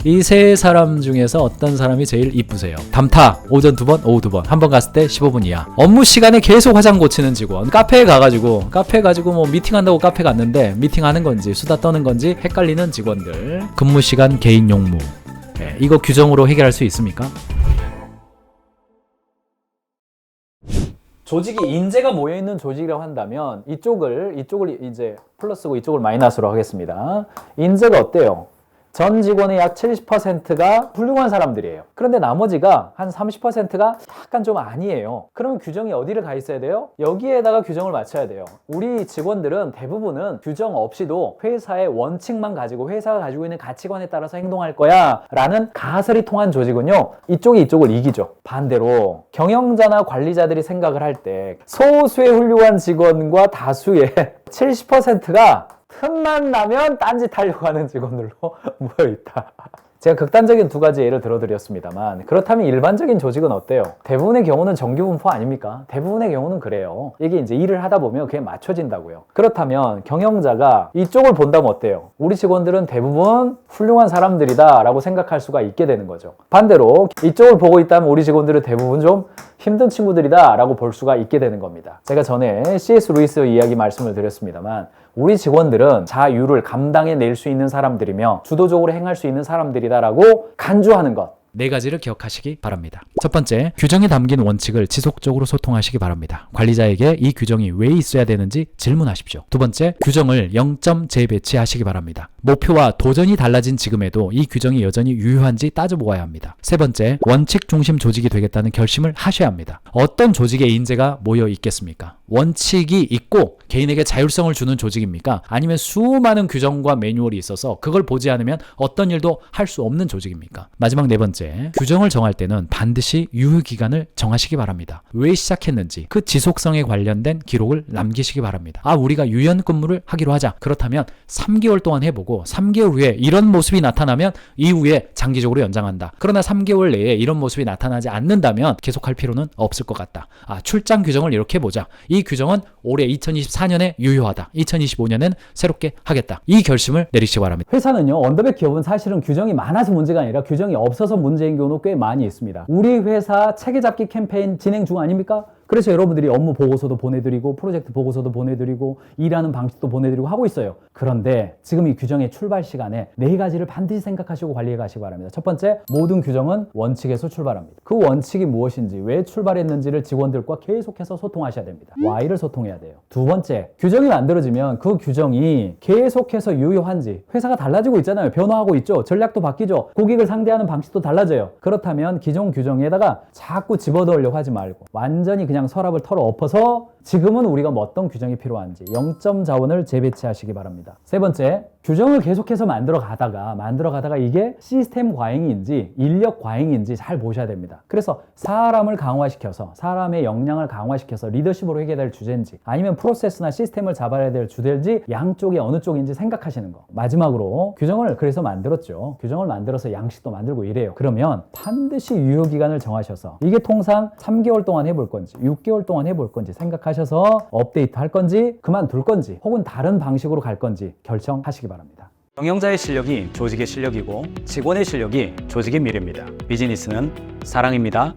이 세 사람 중에서 어떤 사람이 제일 이쁘세요? 담타 오전 2번, 오후 2번, 한 번 갔을 때 15분 이하. 업무 시간에 계속 화장 고치는 직원. 카페에 가가지고 뭐 미팅한다고 카페 갔는데 미팅하는 건지 수다 떠는 건지 헷갈리는 직원들. 근무 시간 개인 용무. 네, 이거 규정으로 해결할 수 있습니까? 조직이 인재가 모여있는 조직이라고 한다면 이쪽을 이제 플러스고 이쪽을 마이너스로 하겠습니다. 인재가 어때요? 전 직원의 약 70%가 훌륭한 사람들이에요. 그런데 나머지가 한 30%가 약간 좀 아니에요. 그러면 규정이 어디를 가 있어야 돼요? 여기에다가 규정을 맞춰야 돼요. 우리 직원들은 대부분은 규정 없이도 회사의 원칙만 가지고 회사가 가지고 있는 가치관에 따라서 행동할 거야 라는 가설이 통한 조직은요, 이쪽이 이쪽을 이기죠. 반대로 경영자나 관리자들이 생각을 할 때 소수의 훌륭한 직원과 다수의 70%가 틈만 나면 딴짓하려고 하는 직원들로 모여있다. 제가 극단적인 두 가지 예를 들어드렸습니다만, 그렇다면 일반적인 조직은 어때요? 대부분의 경우는 정규분포 아닙니까? 대부분의 경우는 그래요. 이게 이제 일을 하다 보면 그게 맞춰진다고요. 그렇다면 경영자가 이쪽을 본다면 어때요? 우리 직원들은 대부분 훌륭한 사람들이다 라고 생각할 수가 있게 되는 거죠. 반대로 이쪽을 보고 있다면 우리 직원들은 대부분 좀 힘든 친구들이다 라고 볼 수가 있게 되는 겁니다. 제가 전에 C.S. 루이스 이야기 말씀을 드렸습니다만, 우리 직원들은 자유를 감당해낼 수 있는 사람들이며 주도적으로 행할 수 있는 사람들이다라고 간주하는 것. 네 가지를 기억하시기 바랍니다. 첫 번째, 규정에 담긴 원칙을 지속적으로 소통하시기 바랍니다. 관리자에게 이 규정이 왜 있어야 되는지 질문하십시오. 두 번째, 규정을 0점 재배치하시기 바랍니다. 목표와 도전이 달라진 지금에도 이 규정이 여전히 유효한지 따져보아야 합니다. 세 번째, 원칙 중심 조직이 되겠다는 결심을 하셔야 합니다. 어떤 조직에 인재가 모여 있겠습니까? 원칙이 있고 개인에게 자율성을 주는 조직입니까? 아니면 수많은 규정과 매뉴얼이 있어서 그걸 보지 않으면 어떤 일도 할 수 없는 조직입니까? 마지막 네 번째, 규정을 정할 때는 반드시 유효기간을 정하시기 바랍니다. 왜 시작했는지 그 지속성에 관련된 기록을 남기시기 바랍니다. 우리가 유연근무를 하기로 하자. 그렇다면 3개월 동안 해보고 3개월 후에 이런 모습이 나타나면 이후에 장기적으로 연장한다. 그러나 3개월 내에 이런 모습이 나타나지 않는다면 계속할 필요는 없을 것 같다. 출장 규정을 이렇게 보자. 이 규정은 올해 2024년에 유효하다. 2025년엔 새롭게 하겠다. 이 결심을 내리시기 바랍니다. 회사는요, 언더백 기업은 사실은 규정이 많아서 문제가 아니라 규정이 없어서 문제인 경우는 꽤 많이 있습니다. 우리 회사 체계잡기 캠페인 진행 중 아닙니까? 그래서 여러분들이 업무 보고서도 보내드리고 프로젝트 보고서도 보내드리고 일하는 방식도 보내드리고 하고 있어요. 그런데 지금 이 규정의 출발 시간에 네 가지를 반드시 생각하시고 관리해 가시기 바랍니다. 첫 번째, 모든 규정은 원칙에서 출발합니다. 그 원칙이 무엇인지, 왜 출발했는지를 직원들과 계속해서 소통하셔야 됩니다. Why를 소통해야 돼요. 두 번째, 규정이 만들어지면 그 규정이 계속해서 유효한지, 회사가 달라지고 있잖아요. 변화하고 있죠. 전략도 바뀌죠. 고객을 상대하는 방식도 달라져요. 그렇다면 기존 규정에다가 자꾸 집어넣으려고 하지 말고 완전히 그냥 서랍을 털어 엎어서 지금은 우리가 어떤 규정이 필요한지 0점 자원을 재배치하시기 바랍니다. 세 번째, 규정을 계속해서 만들어 가다가 이게 시스템 과잉인지 인력 과잉인지 잘 보셔야 됩니다. 그래서 사람을 강화시켜서, 사람의 역량을 강화시켜서 리더십으로 해결될 주제인지 아니면 프로세스나 시스템을 잡아야 될 주제인지 양쪽에 어느 쪽인지 생각하시는 거. 마지막으로, 규정을 그래서 만들었죠. 규정을 만들어서 양식도 만들고 이래요. 그러면 반드시 유효기간을 정하셔서 이게 통상 3개월 동안 해볼 건지 6개월 동안 해볼 건지 생각하셔서 업데이트 할 건지 그만둘 건지 혹은 다른 방식으로 갈 건지 결정하시기 바랍니다. 경영자의 실력이 조직의 실력이고 직원의 실력이 조직의 미래입니다. 비즈니스는 사랑입니다.